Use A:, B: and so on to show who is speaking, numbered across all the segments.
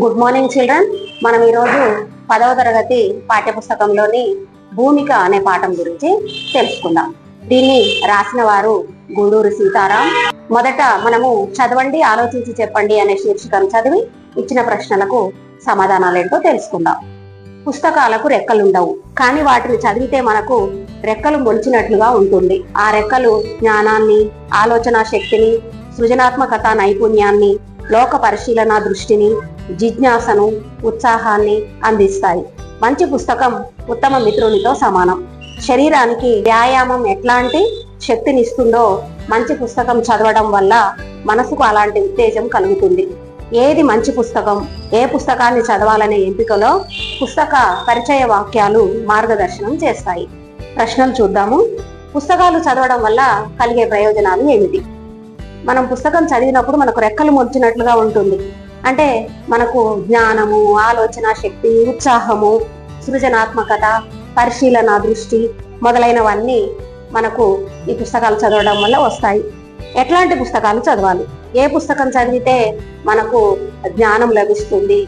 A: Good morning children. మనం ఈరోజు 10వ తరగతి పాఠ్యపుస్తకంలోని భూమిక అనే పాఠం గురించి తెలుసుకుందాం. దీన్ని రాసిన వారు గూడూరి సీతారాం. మొదట మనము చదవండి, ఆలోచించి చెప్పండి అనే శీర్షికను చదివి ఇచ్చిన ప్రశ్నలకు సమాధానాలేంటో తెలుసుకుందాం. పుస్తకాలకు రెక్కలుండవు, కానీ వాటిని చదివితే మనకు రెక్కలు మొలిచినట్లుగా ఉంటుంది. ఆ రెక్కలు జ్ఞానాన్ని, ఆలోచన శక్తిని, సృజనాత్మకత నైపుణ్యాన్ని, లోక పరిశీలన దృష్టిని, జిజ్ఞాసను, ఉత్సాహాన్ని అందిస్తాయి. మంచి పుస్తకం ఉత్తమ మిత్రునితో సమానం. శరీరానికి వ్యాయామం ఎట్లాంటి శక్తినిస్తుందో మంచి పుస్తకం చదవడం వల్ల మనసుకు అలాంటి ఉత్తేజం కలుగుతుంది. ఏది మంచి పుస్తకం, ఏ పుస్తకాన్ని చదవాలనే ఎంపికలో పుస్తక పరిచయ వాక్యాలు మార్గదర్శనం చేస్తాయి. ప్రశ్నలు చూద్దాము. పుస్తకాలు చదవడం వల్ల కలిగే ప్రయోజనాలు ఏమిటి? మనం పుస్తకం చదివినప్పుడు మనకు రెక్కలు మొలిచినట్లుగా ఉంటుంది. అంటే మనకు జ్ఞానము, ఆలోచన శక్తి, ఉత్సాహము, సృజనాత్మకత, పరిశీలన దృష్టి మొదలైనవన్నీ మనకు ఈ పుస్తకాలు చదవడం వల్ల వస్తాయి. ఎట్లాంటి పుస్తకాలు చదవాలి? ఏ పుస్తకం చదివితే మనకు జ్ఞానం లభిస్తుంది,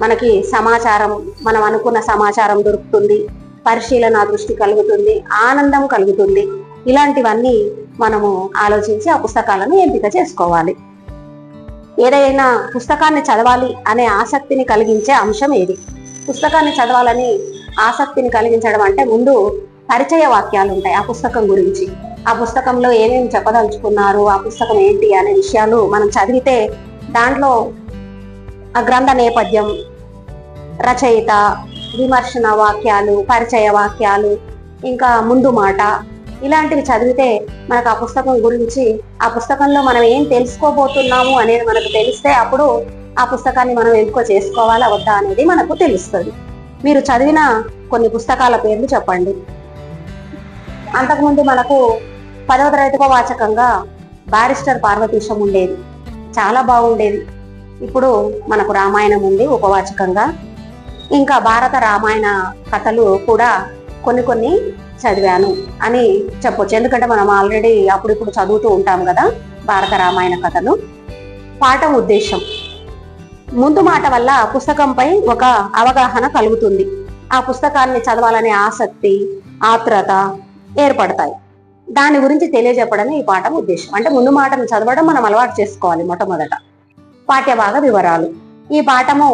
A: మనకి సమాచారం, మనం అనుకున్న సమాచారం దొరుకుతుంది, పరిశీలన దృష్టి కలుగుతుంది, ఆనందం కలుగుతుంది, ఇలాంటివన్నీ మనము ఆలోచించి ఆ పుస్తకాలను ఎంపిక చేసుకోవాలి. ఏదైనా పుస్తకాన్ని చదవాలి అనే ఆసక్తిని కలిగించే అంశం ఏది? పుస్తకాన్ని చదవాలని ఆసక్తిని కలిగించడం అంటే ముందు పరిచయ వాక్యాలు ఉంటాయి ఆ పుస్తకం గురించి. ఆ పుస్తకంలో ఏమేమి చెప్పదలుచుకున్నారు, ఆ పుస్తకం ఏంటి అనే విషయాలు మనం చదివితే దాంట్లో ఆ గ్రంథ నేపథ్యం, రచయిత, విమర్శన వాక్యాలు, పరిచయ వాక్యాలు, ఇంకా ముందు మాట, ఇలాంటివి చదివితే మనకు ఆ పుస్తకం గురించి, ఆ పుస్తకంలో మనం ఏం తెలుసుకోబోతున్నాము అనేది మనకు తెలిస్తే అప్పుడు ఆ పుస్తకాన్ని మనం ఎంపిక చేసుకోవాలా వద్దా అనేది మనకు తెలుస్తుంది. మీరు చదివిన కొన్ని పుస్తకాల పేర్లు చెప్పండి. అంతకుముందు మనకు 10వ తరగతి ఉపవాచకంగా బారిస్టర్ పార్వతీశం ఉండేది, చాలా బాగుండేది. ఇప్పుడు మనకు రామాయణం ఉంది ఉపవాచకంగా. ఇంకా భారత రామాయణ కథలు కూడా కొన్ని చదివాను అని చెప్పొచ్చు. ఎందుకంటే మనం ఆల్రెడీ అప్పుడిప్పుడు చదువుతూ ఉంటాం కదా భారత రామాయణ కథలు. పాఠం ఉద్దేశం. ముందు మాట వల్ల పుస్తకంపై ఒక అవగాహన కలుగుతుంది. ఆ పుస్తకాన్ని చదవాలనే ఆసక్తి, ఆత్రత ఏర్పడతాయి. దాని గురించి తెలియజెప్పడమే ఈ పాఠం ఉద్దేశం. అంటే ముందు మాటను చదవడం మనం అలవాటు చేసుకోవాలి మొట్టమొదట. పాఠ్యభాగ వివరాలు. ఈ పాఠము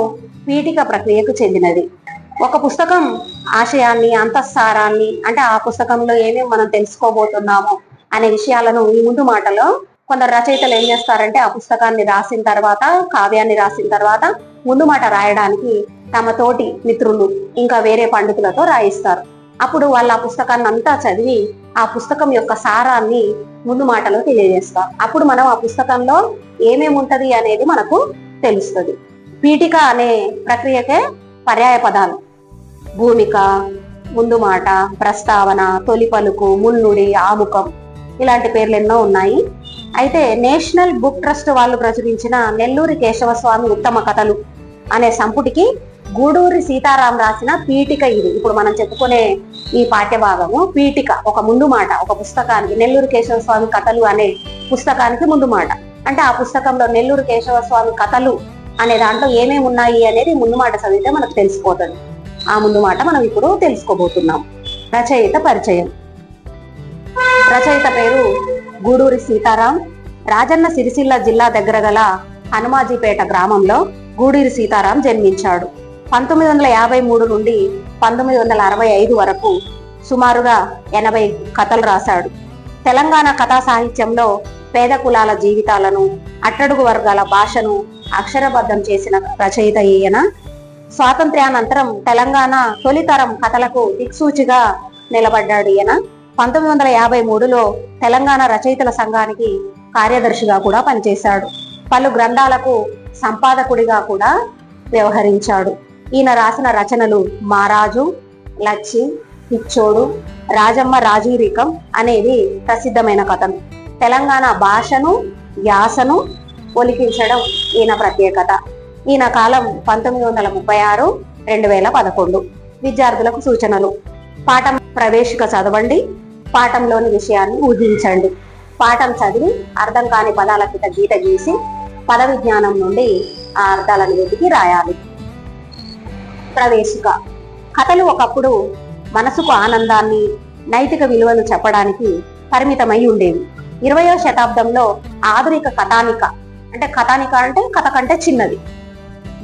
A: పీఠిక ప్రక్రియకు చెందినది. ఒక పుస్తకం ఆశయాన్ని, అంతఃసారాన్ని, అంటే ఆ పుస్తకంలో ఏమేమి మనం తెలుసుకోబోతున్నామో అనే విషయాలను ఈ ముందు మాటలో కొందరు రచయితలు ఏం చేస్తారంటే ఆ పుస్తకాన్ని రాసిన తర్వాత, కావ్యాన్ని రాసిన తర్వాత ముందు మాట రాయడానికి తమ తోటి మిత్రులు ఇంకా వేరే పండితులతో రాయిస్తారు. అప్పుడు వాళ్ళు ఆ పుస్తకాన్ని అంతా చదివి ఆ పుస్తకం యొక్క సారాన్ని ముందు మాటలో తెలియజేస్తారు. అప్పుడు మనం ఆ పుస్తకంలో ఏమేమి ఉంటది అనేది మనకు తెలుస్తుంది. పీఠిక అనే ప్రక్రియకే పర్యాయ పదాలు భూమిక, ముందు మాట, ప్రస్తావన, తొలి పలుకు, మున్నుడి, ఆముఖం, ఇలాంటి పేర్లు ఎన్నో ఉన్నాయి. అయితే నేషనల్ బుక్ ట్రస్ట్ వాళ్ళు ప్రచురించిన నెల్లూరి కేశవస్వామి ఉత్తమ కథలు అనే సంపుటికి గూడూరి సీతారాం రాసిన పీఠిక ఇది. ఇప్పుడు మనం చెప్పుకునే ఈ పాఠ్యభాగము పీఠిక, ఒక ముందు మాట ఒక పుస్తకానికి. నెల్లూరి కేశవస్వామి కథలు అనే పుస్తకానికి ముందు మాట. అంటే ఆ పుస్తకంలో నెల్లూరి కేశవస్వామి కథలు అనే దాంట్లో ఏమేమి ఉన్నాయి అనేది ముందు మాట చదివితే మనకు తెలిసిపోతుంది. ఆ ముందు మాట మనం ఇప్పుడు తెలుసుకోబోతున్నాం. రచయిత పరిచయం. రచయిత పేరు గూడూరి సీతారాం. రాజన్న సిరిసిల్ల జిల్లా దగ్గర గల హనుమాజీపేట గ్రామంలో గూడూరి సీతారాం జన్మించాడు. 1953 నుండి 1965 వరకు సుమారుగా 80 కథలు రాశాడు. తెలంగాణ కథా సాహిత్యంలో పేద కులాల జీవితాలను, అట్టడుగు వర్గాల భాషను అక్షరబద్ధం చేసిన రచయిత ఈయన. స్వాతంత్ర్యానంతరం తెలంగాణ తొలితరం కథలకు దిక్సూచిగా నిలబడ్డాడు ఈయన. 1953లో తెలంగాణ రచయితల సంఘానికి కార్యదర్శిగా కూడా పనిచేశాడు. పలు గ్రంథాలకు సంపాదకుడిగా కూడా వ్యవహరించాడు. ఈయన రాసిన రచనలు మారాజు, లచ్చి, పిచ్చోడు, రాజమ్మ రాజీరికం అనేవి ప్రసిద్ధమైన కథలు. తెలంగాణ భాషను, యాసను ఒలికించడం ఈయన ప్రత్యేకత. ఈయన కాలం 1936-2011. విద్యార్థులకు సూచనలు. పాఠం ప్రవేశిక చదవండి. పాఠంలోని విషయాన్ని ఊహించండి. పాఠం చదివి అర్థం కాని పదాల కింద గీత గీసి పద విజ్ఞానం నుండి ఆ అర్థాలను వెతికి రాయాలి. ప్రవేశిక. కథలు ఒకప్పుడు మనసుకు ఆనందాన్ని, నైతిక విలువలు చెప్పడానికి పరిమితమై ఉండేవి. 20వ శతాబ్దంలో ఆధునిక కథానిక అంటే కథ కంటే చిన్నది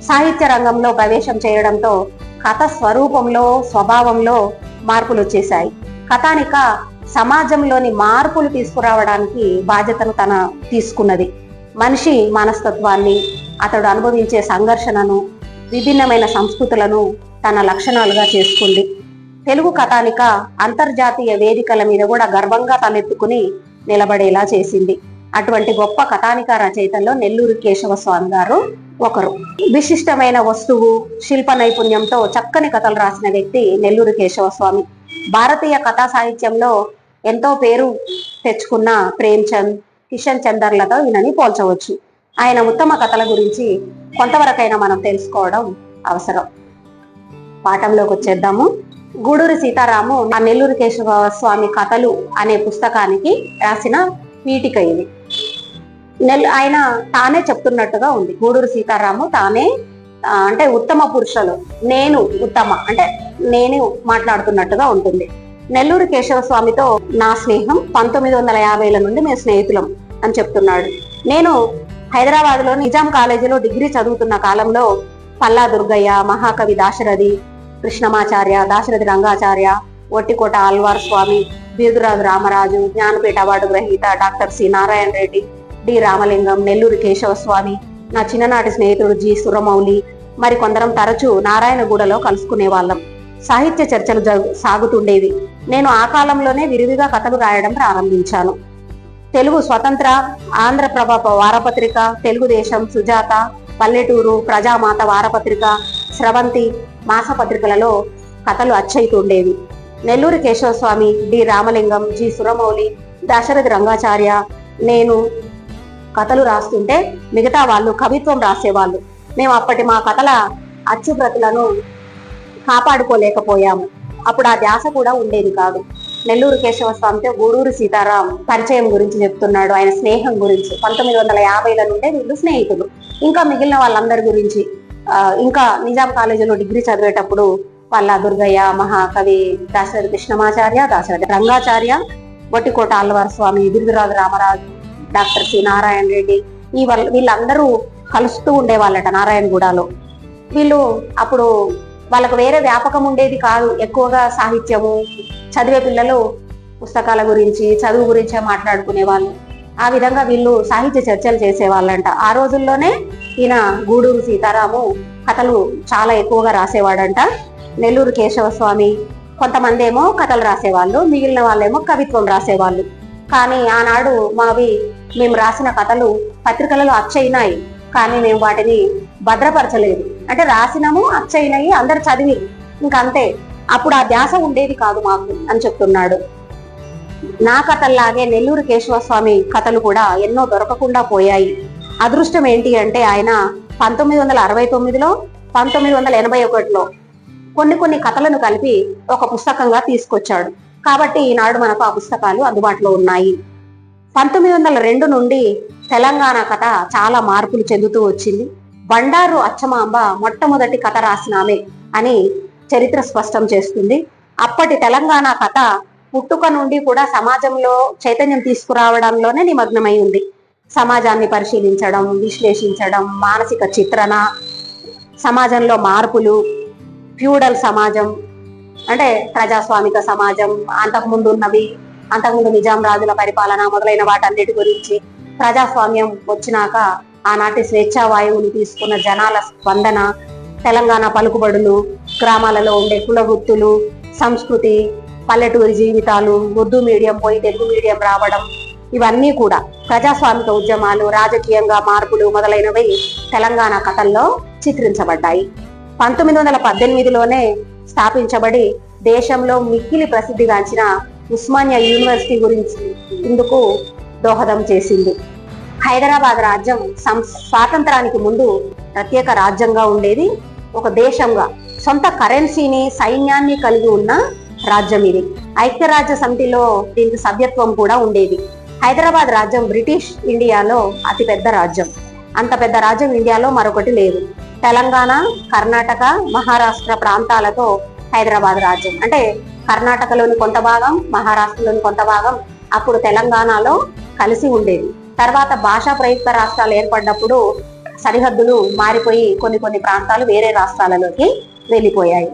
A: సాహిత్య రంగంలో ప్రవేశం చేయడంతో కథ స్వరూపంలో, స్వభావంలో మార్పులు వచ్చేశాయి. కథానిక సమాజంలోని మార్పులు తీసుకురావడానికి బాధ్యతను తన తీసుకున్నది. మనిషి మనస్తత్వాన్ని, అతడు అనుభవించే సంఘర్షణను, విభిన్నమైన సంస్కృతులను తన లక్షణాలుగా చేసుకుంది. తెలుగు కథానిక అంతర్జాతీయ వేదికల మీద కూడా గర్వంగా తలెత్తుకుని నిలబడేలా చేసింది. అటువంటి గొప్ప కథానిక రచయితల్లో నెల్లూరి కేశవస్వామి గారు ఒకరు. విశిష్టమైన వస్తువు, శిల్ప నైపుణ్యంతో చక్కని కథలు రాసిన వ్యక్తి నెల్లూరి కేశవస్వామి. భారతీయ కథా సాహిత్యంలో ఎంతో పేరు తెచ్చుకున్న ప్రేమ్చంద్, కిషన్ చందర్లతో ఈయనని పోల్చవచ్చు. ఆయన ఉత్తమ కథల గురించి కొంతవరకైనా మనం తెలుసుకోవడం అవసరం. పాఠంలోకి వచ్చేద్దాము. గూడూరి సీతారాము ఆ నెల్లూరి కేశవస్వామి కథలు అనే పుస్తకానికి రాసిన పీఠిక ఇది. ఆయన తానే చెప్తున్నట్టుగా ఉంది. గూడూరు సీతారాము తానే అంటే ఉత్తమ పురుషులు, నేను ఉత్తమ అంటే నేను మాట్లాడుతున్నట్టుగా ఉంటుంది. నెల్లూరి కేశవస్వామితో నా స్నేహం 1950ల నుండి మేము స్నేహితులం అని చెప్తున్నాడు. నేను హైదరాబాద్ లో నిజాం కాలేజీలో డిగ్రీ చదువుతున్న కాలంలో పల్లా దుర్గయ్య, మహాకవి దాశరథి కృష్ణమాచార్య, దాశరథి రంగాచార్య, ఒట్టికోట ఆల్వార్ స్వామి, బీదురాజు రామరాజు, జ్ఞానపీఠ అవార్డు గ్రహీత doctor C Narayana Reddy, D Ramalingam, Nelluri Kesavaswamy, నా చిన్ననాటి స్నేహితుడు జి సురమౌళి, మరి కొందరం తరచూ నారాయణగూడలో కలుసుకునే వాళ్ళం. సాహిత్య చర్చలు సాగుతుండేవి. నేను ఆ కాలంలోనే విరివిగా కథలు రాయడం ప్రారంభించాను. తెలుగు స్వతంత్ర, ఆంధ్రప్రభ వారపత్రిక, తెలుగుదేశం, సుజాత, పల్లెటూరు, ప్రజామాత వారపత్రిక, స్రవంతి మాసపత్రికలలో కథలు అచ్చయితుండేవి. నెల్లూరి కేశవస్వామి, డి రామలింగం, జి సురమౌళి, దాశరథి రంగాచార్య, నేను కథలు రాస్తుంటే మిగతా వాళ్ళు కవిత్వం రాసేవాళ్ళు. మేము అప్పటి మా కథల అచ్చుప్రతులను కాపాడుకోలేకపోయాము. అప్పుడు ఆ ధ్యాస కూడా ఉండేది కాదు. నెల్లూరు కేశవస్వామితో గూడూరు సీతారాం పరిచయం గురించి చెప్తున్నాడు, ఆయన స్నేహం గురించి. 1950ల నుండే వీళ్ళు స్నేహితులు. ఇంకా మిగిలిన వాళ్ళందరి గురించి, ఇంకా నిజాం కాలేజీలో డిగ్రీ చదివేటప్పుడు పల్లా దుర్గయ్య, మహాకవి దాశరథి కృష్ణమాచార్య, దాశరథి రంగాచార్య, ఒట్టికోట ఆల్వార్ స్వామి, బిరుదురాజు రామరాజు, డాక్టర్ సి నారాయణ రెడ్డి, వీళ్ళందరూ కలుస్తూ ఉండేవాళ్ళట నారాయణగూడలో. వీళ్ళు అప్పుడు వాళ్ళకు వేరే వ్యాపకం ఉండేది కాదు. ఎక్కువగా సాహిత్యము చదివే పిల్లలు పుస్తకాల గురించి, చదువు గురించే మాట్లాడుకునే వాళ్ళు. ఆ విధంగా వీళ్ళు సాహిత్య చర్చలు చేసేవాళ్ళంట. ఆ రోజుల్లోనే ఈయన గూడూరు సీతారాము కథలు చాలా ఎక్కువగా రాసేవాడంట. నెల్లూరు కేశవస్వామి కొంతమంది ఏమో కథలు రాసేవాళ్ళు, మిగిలిన వాళ్ళేమో కవిత్వం రాసేవాళ్ళు. కానీ ఆనాడు మేము రాసిన కథలు పత్రికలలో అచ్చయినాయి, కానీ మేము వాటిని భద్రపరచలేదు. అంటే రాసినాము, అచ్చయినాయి, అందరు చదివి ఇంకంతే. అప్పుడు ఆ ధ్యాస ఉండేది కాదు మాకు అని చెప్తున్నాడు. నా కథల్లాగే నెల్లూరు కేశవస్వామి కథలు కూడా ఎన్నో దొరకకుండా పోయాయి. అదృష్టం ఏంటి అంటే ఆయన 1969లో 1981లో కొన్ని కథలను కలిపి ఒక పుస్తకంగా తీసుకొచ్చాడు. కాబట్టి ఈనాడు మనకు ఆ పుస్తకాలు అందుబాటులో ఉన్నాయి. 1902 నుండి తెలంగాణ కథ చాలా మార్పులు చెందుతూ వచ్చింది. బండారు అచ్చమాంబ మొట్టమొదటి కథ రాసినామే అని చరిత్ర స్పష్టం చేస్తుంది. అప్పటి తెలంగాణ కథ పుట్టుక నుండి కూడా సమాజంలో చైతన్యం తీసుకురావడంలోనే నిమగ్నమై ఉంది. సమాజాన్ని పరిశీలించడం, విశ్లేషించడం, మానసిక చిత్రణ, సమాజంలో మార్పులు, ఫ్యూడల్ సమాజం అంటే ప్రజాస్వామిక సమాజం, అంతకుముందు నిజాం రాజుల పరిపాలన మొదలైన వాటన్నిటి గురించి, ప్రజాస్వామ్యం వచ్చినాక ఆనాటి స్వేచ్ఛా వాయువుని తీసుకున్న జనాల స్పందన, తెలంగాణ పలుకుబడులు, గ్రామాలలో ఉండే కుల వృత్తులు, సంస్కృతి, పల్లెటూరి జీవితాలు, ఉర్దూ మీడియం పోయి తెలుగు మీడియం రావడం, ఇవన్నీ కూడా ప్రజాస్వామిక ఉద్యమాలు, రాజకీయంగా మార్పులు మొదలైనవి తెలంగాణ కథల్లో చిత్రించబడ్డాయి. 1918లోనే స్థాపించబడి దేశంలో మిక్కిలి ప్రసిద్ధిగాంచిన ఉస్మానియా యూనివర్సిటీ గురించి ఇందుకు దోహదం చేసింది. హైదరాబాద్ రాజ్యం స్వాతంత్రానికి ముందు ప్రత్యేక రాజ్యంగా ఉండేది. ఒక దేశంగా సొంత కరెన్సీని, సైన్యాన్ని కలిగి ఉన్న రాజ్యం ఇది. ఐక్యరాజ్య సమితిలో దీనికి సభ్యత్వం కూడా ఉండేది. హైదరాబాద్ రాజ్యం బ్రిటిష్ ఇండియాలో అతిపెద్ద రాజ్యం. అంత పెద్ద రాజ్యం ఇండియాలో మరొకటి లేదు. తెలంగాణ, కర్ణాటక, మహారాష్ట్ర ప్రాంతాలతో హైదరాబాద్ రాజ్యం, అంటే కర్ణాటకలోని కొంత భాగం, మహారాష్ట్రలోని కొంత భాగం అప్పుడు తెలంగాణలో కలిసి ఉండేది. తర్వాత భాషా ప్రయుక్త రాష్ట్రాలు ఏర్పడినప్పుడు సరిహద్దులు మారిపోయి కొన్ని ప్రాంతాలు వేరే రాష్ట్రాలలోకి వెళ్ళిపోయాయి.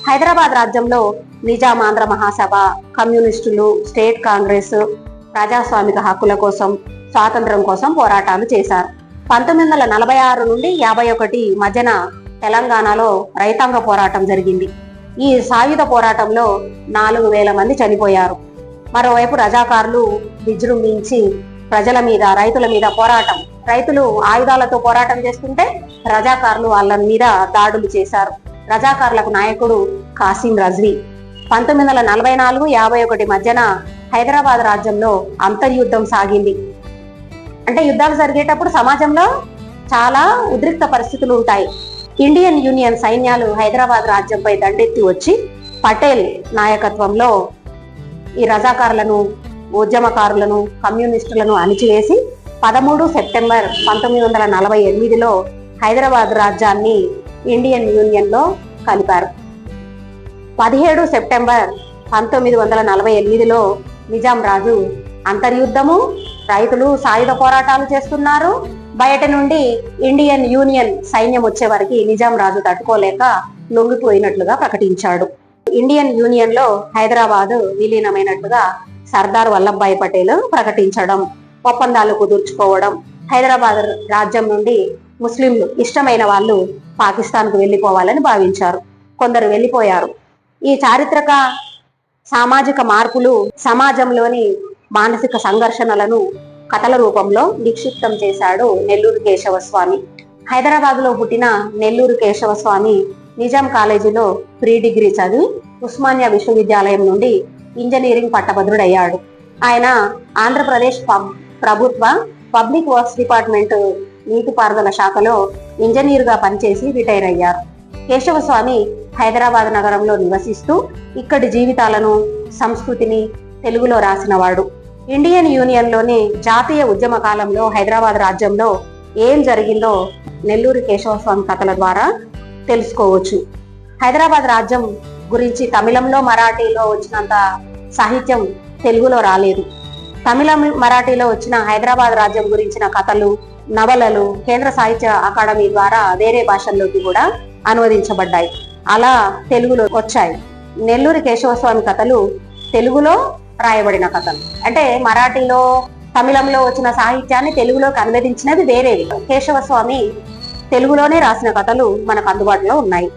A: హైదరాబాద్ రాజ్యంలో నిజాం ఆంధ్ర మహాసభ, కమ్యూనిస్టులు, స్టేట్ కాంగ్రెస్ ప్రజాస్వామిక హక్కుల కోసం, స్వాతంత్రం కోసం పోరాటాలు చేశారు. 1946 నుండి 51 మధ్యన తెలంగాణలో రైతాంగ పోరాటం జరిగింది. ఈ సాయుధ పోరాటంలో 4,000 మంది చనిపోయారు. మరోవైపు రజాకారులు విజృంభించి ప్రజల మీద, రైతుల మీద పోరాటం, రైతులు ఆయుధాలతో పోరాటం చేస్తుంటే రజాకారులు వాళ్ళ మీద దాడులు చేశారు. రజాకారులకు నాయకుడు కాసిం రజ్వీ. 1944-51 మధ్యన హైదరాబాద్ రాజ్యంలో అంతర్యుద్ధం సాగింది. అంటే యుద్ధాలు జరిగేటప్పుడు సమాజంలో చాలా ఉద్రిక్త పరిస్థితులు ఉంటాయి. ఇండియన్ యూనియన్ సైన్యాలు హైదరాబాద్ రాజ్యంపై దండెత్తి వచ్చి పటేల్ నాయకత్వంలో ఈ రజాకారులను, ఉద్యమకారులను, కమ్యూనిస్టులను అణిచివేసి 13 సెప్టెంబర్ 1948లో హైదరాబాద్ రాజ్యాన్ని ఇండియన్ యూనియన్ లో కలిపారు. 17 సెప్టెంబర్ 1948లో నిజాం రాజు అంతర్యుద్ధము, రైతులు సాయుధ పోరాటాలు చేస్తున్నారు, బయట నుండి ఇండియన్ యూనియన్ సైన్యం వచ్చే వరకు నిజాం రాజు తట్టుకోలేక లొంగిపోయినట్లుగా ప్రకటించాడు. ఇండియన్ యూనియన్ లో హైదరాబాద్ విలీనమైనట్టుగా సర్దార్ వల్లభాయ్ పటేల్ ప్రకటించడం, ఒప్పందాలు కుదుర్చుకోవడం, హైదరాబాద్ రాజ్యం నుండి ముస్లింలు ఇష్టమైన వాళ్ళు పాకిస్తాన్కు వెళ్ళిపోవాలని భావించారు. కొందరు వెళ్ళిపోయారు. ఈ చారిత్రక సామాజిక మార్పులు సమాజంలోని మానసిక సంఘర్షణలను కథల రూపంలో నిక్షిప్తం చేశాడు నెల్లూరు కేశవస్వామి. హైదరాబాద్ లో పుట్టిన నెల్లూరు కేశవస్వామి నిజాం కాలేజీలో ప్రీ డిగ్రీ చదివి ఉస్మానియా విశ్వవిద్యాలయం నుండి ఇంజనీరింగ్ పట్టభద్రుడయ్యాడు. ఆయన ఆంధ్రప్రదేశ్ ప్రభుత్వ పబ్లిక్ వర్క్స్ డిపార్ట్మెంట్ నీటిపారుదల శాఖలో ఇంజనీర్ గా పనిచేసి రిటైర్ అయ్యారు. కేశవస్వామి హైదరాబాద్ నగరంలో నివసిస్తూ ఇక్కడి జీవితాలను, సంస్కృతిని తెలుగులో రాసినవాడు. ఇండియన్ యూనియన్ లోని జాతీయ ఉద్యమ కాలంలో హైదరాబాద్ రాజ్యంలో ఏం జరిగిందో నెల్లూరు కేశవస్వామి కథల ద్వారా తెలుసుకోవచ్చు. హైదరాబాద్ రాజ్యం గురించి తమిళంలో, మరాఠీలో వచ్చినంత సాహిత్యం తెలుగులో రాలేదు. తమిళం, మరాఠీలో వచ్చిన హైదరాబాద్ రాజ్యం గురించిన కథలు, నవలలు కేంద్ర సాహిత్య అకాడమీ ద్వారా వేరే భాషల్లోకి కూడా అనువదించబడ్డాయి. అలా తెలుగులో వచ్చాయి. నెల్లూరు కేశవస్వామి కథలు తెలుగులో రాయబడిన కథలు. అంటే మరాఠీలో, తమిళంలో వచ్చిన సాహిత్యాన్ని తెలుగులోకి అనువదించినవి వేరేవి. కేశవస్వామి తెలుగులోనే రాసిన కథలు మనకు అందుబాటులో ఉన్నాయి.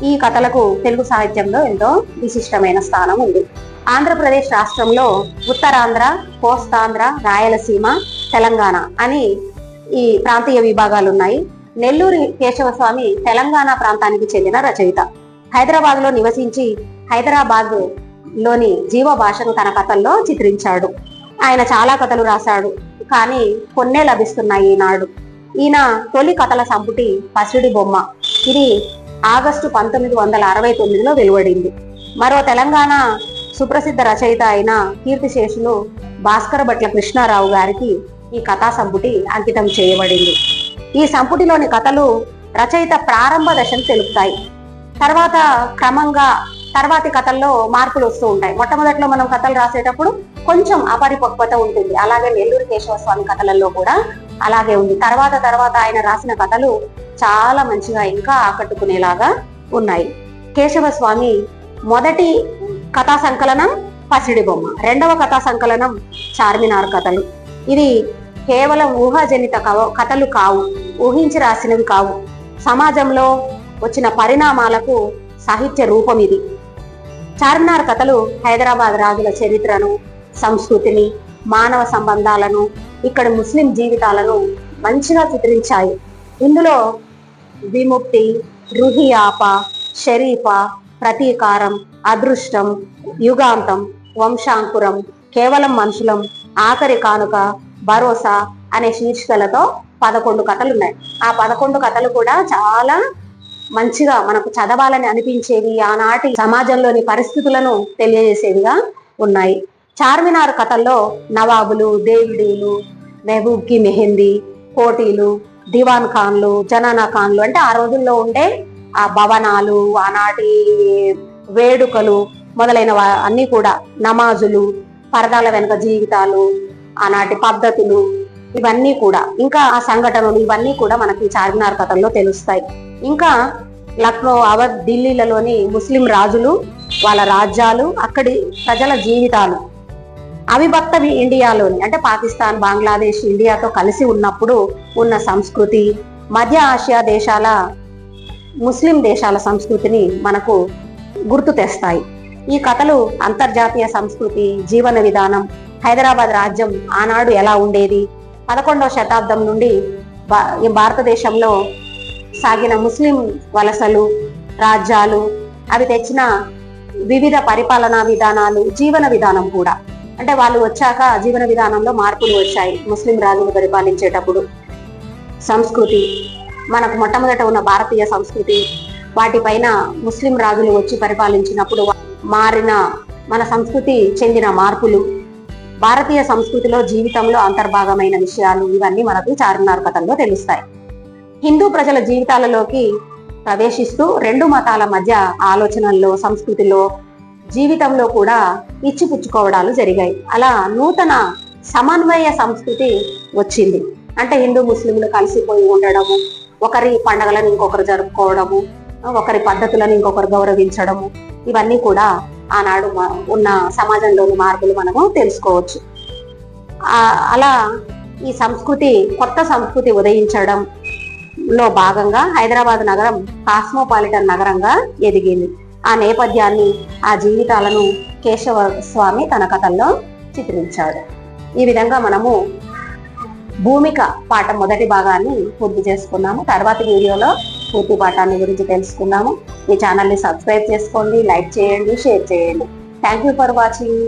A: ఈ కథలకు తెలుగు సాహిత్యంలో ఎంతో విశిష్టమైన స్థానం ఉంది. ఆంధ్రప్రదేశ్ రాష్ట్రంలో ఉత్తరాంధ్ర, కోస్తాంధ్ర, రాయలసీమ, తెలంగాణ అని ఈ ప్రాంతీయ విభాగాలు ఉన్నాయి. నెల్లూరు కేశవస్వామి తెలంగాణ ప్రాంతానికి చెందిన రచయిత. హైదరాబాద్ లో నివసించి హైదరాబాద్ లోని జీవ భాషను తన కథల్లో చిత్రించాడు. ఆయన చాలా కథలు రాశాడు, కానీ కొన్నే లభిస్తున్నాయి ఈనాడు. ఈయన తొలి కథల సంపుటి పసిడి బొమ్మ, ఇది ఆగస్టు 1969లో వెలువడింది. మరో తెలంగాణ సుప్రసిద్ధ రచయిత అయిన కీర్తిశేషులు భాస్కర భట్ల కృష్ణారావు గారికి ఈ కథా సంపుటి అంకితం చేయబడింది. ఈ సంపుటిలోని కథలు రచయిత ప్రారంభ దశను తెలుపుతాయి. తర్వాత క్రమంగా తర్వాతి కథల్లో మార్పులు వస్తూ ఉంటాయి. మొట్టమొదట్లో మనం కథలు రాసేటప్పుడు కొంచెం అపరిపక్వత ఉంటుంది. అలాగే నెల్లూరు కేశవస్వామి కథలలో కూడా అలాగే ఉంది. తర్వాత ఆయన రాసిన కథలు చాలా మంచిగా, ఇంకా ఆకట్టుకునేలాగా ఉన్నాయి. కేశవస్వామి మొదటి కథా సంకలనం పసిడి బొమ్మ, రెండవ కథా సంకలనం చార్మినార్ కథలు. ఇది కేవలం ఊహాజనిత కథలు కావు, ఊహించి రాసినవి కావు. సమాజంలో వచ్చిన పరిణామాలకు సాహిత్య రూపం ఇది. చార్మినార్ కథలు హైదరాబాద్ రాజుల చరిత్రను, సంస్కృతిని, మానవ సంబంధాలను, ఇక్కడ ముస్లిం జీవితాలను మంచిగా చిత్రించాయి. ఇందులో విముక్తి, రుహియాప, షరీఫా, ప్రతీకారం, అదృష్టం, యుగాంతం, వంశాంకురం, కేవలం మనుషులం, ఆఖరి కానుక, భరోసా అనే శీర్షికలతో 11 కథలున్నాయి. ఆ 11 కథలు కూడా చాలా మంచిగా మనకు చదవాలని అనిపించేవి, ఆనాటి సమాజంలోని పరిస్థితులను తెలియజేసేవిగా ఉన్నాయి. చార్మినార్ కథల్లో నవాబులు, దేవుడీలు, మెహబూబ్ కి మెహందీ, పోటీలు, దివాన్ ఖాన్లు, జనానా ఖాన్లు అంటే ఆ రోజుల్లో ఉండే ఆ భవనాలు, ఆనాటి వేడుకలు మొదలైన అన్ని కూడా, నమాజులు, పరదాల వెనుక జీవితాలు, ఆనాటి పద్ధతులు, ఇవన్నీ కూడా, ఇంకా ఆ సంఘటనలు ఇవన్నీ కూడా మనకి చార్మినార్ కథల్లో తెలుస్తాయి. ఇంకా లక్నో, అవధ్, ఢిల్లీలలోని ముస్లిం రాజులు, వాళ్ళ రాజ్యాలు, అక్కడి ప్రజల జీవితాలు, అవిభక్త ఇండియాలోని అంటే పాకిస్తాన్, బంగ్లాదేశ్, ఇండియాతో కలిసి ఉన్నప్పుడు ఉన్న సంస్కృతి, మధ్య ఆసియా దేశాల, ముస్లిం దేశాల సంస్కృతిని మనకు గుర్తు తెస్తాయి. ఈ కథలు అంతర్జాతీయ సంస్కృతి, జీవన విధానం, హైదరాబాద్ రాజ్యం ఆనాడు ఎలా ఉండేది, 11వ శతాబ్దం నుండి భారతదేశంలో సాగిన ముస్లిం వలసలు, రాజ్యాలు, అవి తెచ్చిన వివిధ పరిపాలనా విధానాలు, జీవన విధానం కూడా, అంటే వాళ్ళు వచ్చాక జీవన విధానంలో మార్పులు వచ్చాయి. ముస్లిం రాజులు పరిపాలించేటప్పుడు సంస్కృతి, మనకు మొట్టమొదట ఉన్న భారతీయ సంస్కృతి, వాటిపైన ముస్లిం రాజులు వచ్చి పరిపాలించినప్పుడు మారిన మన సంస్కృతి చెందిన మార్పులు, భారతీయ సంస్కృతిలో జీవితంలో అంతర్భాగమైన విషయాలు, ఇవన్నీ మనకు చార్మినార్ కథల్లో తెలుస్తాయి. హిందూ ప్రజల జీవితాలలోకి ప్రవేశిస్తూ రెండు మతాల మధ్య ఆలోచనల్లో, సంస్కృతిలో, జీవితంలో కూడా ఇచ్చిపుచ్చుకోవడాలు జరిగాయి. అలా నూతన సమన్వయ సంస్కృతి వచ్చింది. అంటే హిందూ ముస్లింలు కలిసిపోయి ఉండడము, ఒకరి పండగలను ఇంకొకరు జరుపుకోవడము, ఒకరి పద్ధతులను ఇంకొకరు గౌరవించడము, ఇవన్నీ కూడా ఆనాడు ఉన్న సమాజంలోని మార్పులు మనము తెలుసుకోవచ్చు. అలా ఈ సంస్కృతి, కొత్త సంస్కృతి ఉదయించడంలో భాగంగా హైదరాబాద్ నగరం కాస్మోపాలిటన్ నగరంగా ఎదిగింది. ఆ నేపథ్యాన్ని, ఆ జీవితాలను కేశవ స్వామి తన కథల్లో చిత్రించాడు. ఈ విధంగా మనము భూమిక పాఠం మొదటి భాగాన్ని పూర్తి చేసుకున్నాము. తర్వాతి వీడియోలో పూర్తి పాఠాన్ని గురించి తెలుసుకున్నాము. మీ ఛానల్ని సబ్స్క్రైబ్ చేసుకోండి, లైక్ చేయండి, షేర్ చేయండి. Thank you for watching.